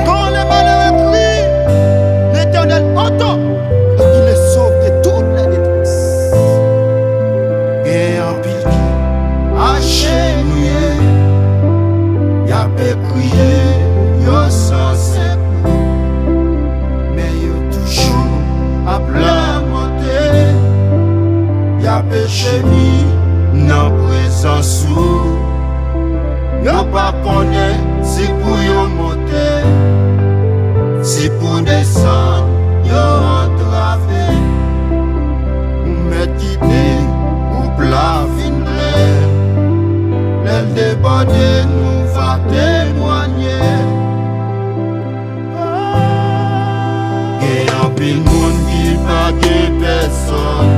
Quand les malheureux crient, l'Éternel entend et il les sauve de toute la détresse. Et en pile qui achenouillé, y'a peut crier, y'a sans secours, mais y'a toujours à plein monter, y'a péché mis dans présence sous. Yo pas connaît si pour yo monter, si pour descendre, yo entravé. Ou mettre quitter, ou plat finlé. L'aile débordée nous va témoigner. Et en pile monde qui pas que personne,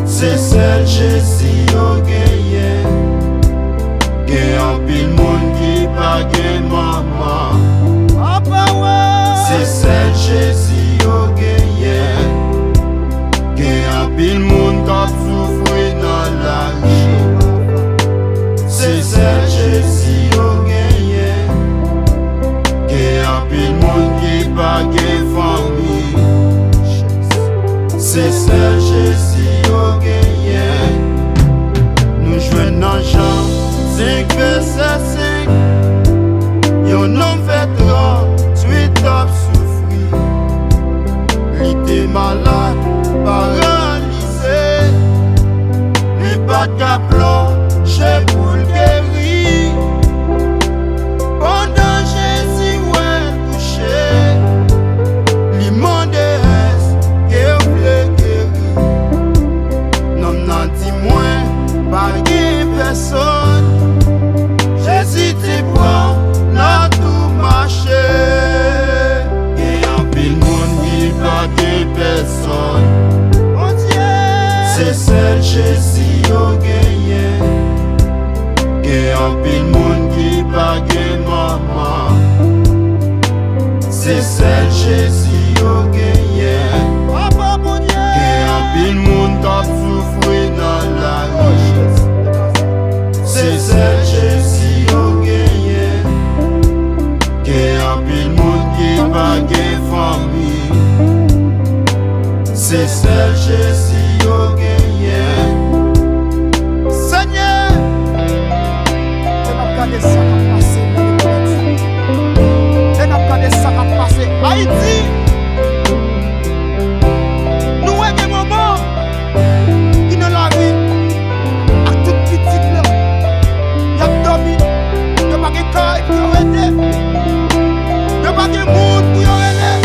c'est celle Jésus au gagné. Et en pile monde qui pa gen maman, c'est celle Jésus au gagné. Et en pile monde qui souffre dans la vie, c'est celle Jésus au gagné. Et en pile monde qui pa gen famille, c'est celle Jésus au gagné. Nous jouons dans Jean 5 verset 5. Yon homme fait trop, suite à souffrir. Il était malade, paralysé. Il pas qu'à plonger pour le guérir. Pendant Jésus ouais touché, il m'a dit qu'il voulait guérir. Non n'a dit moins, pas personne. Jésus te prend dans tout marché. Et en pile monde qui pas de personne, c'est celle Jésus au gagné. Et en pile monde qui pas de maman, c'est celle Jésus au gagné. Et en pile monde qui souffre dans la rue, c'est celle Jésus au gagné. Et en pile monde qui pas de famille, c'est celle Jésus au gagné. Seigneur, tu n'as pas de ça à passer dans le pays. Tu n'as pas de ça à passer Haïti. Nous avons des moments qui dans la vie, à toute petite là. Y'a dormi, y'a pas de caille pour y aider, y'a pas de monde pour y aider,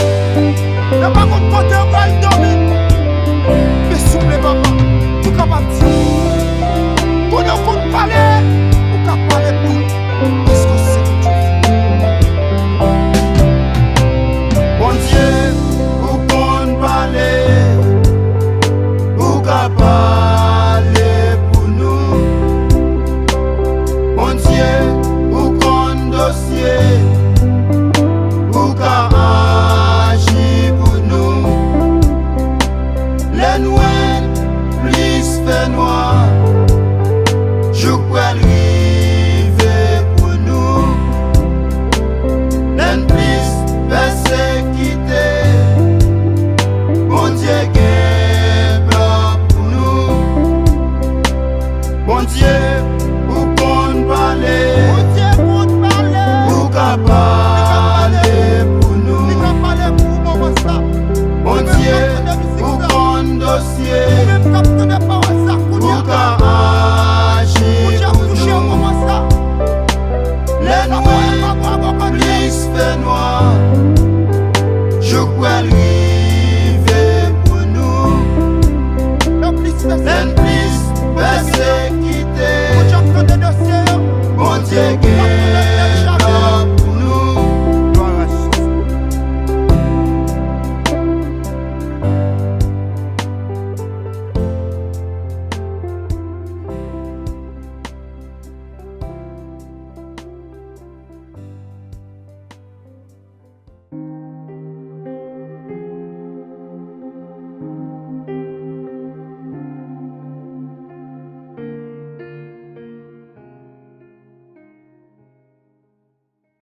y'a pas de côté pour y dormir. Mais souple papa, tu capable de dire, qu'on a qu'on parler, ou qu'à parler pour nous, est-ce que c'est que tu fais? Bon Dieu, ou qu'on parler, ou qu'à parler pour nous. Bon Dieu, ou qu'on dossier, ou qu'à agir pour nous. Les noirs, plus fait noir, je peux arriver pour nous. Les plus persécutés, bon Dieu, gagne pour nous. Bon Dieu, ou qu'on parler, ou qu'à parler pour nous. Bon Dieu, ou qu'on dossier, ou qu'à agir pour nous. Les noirs, plus fait noir, je peux arriver pour nous. Les plus persécutés, bon Dieu, gagne.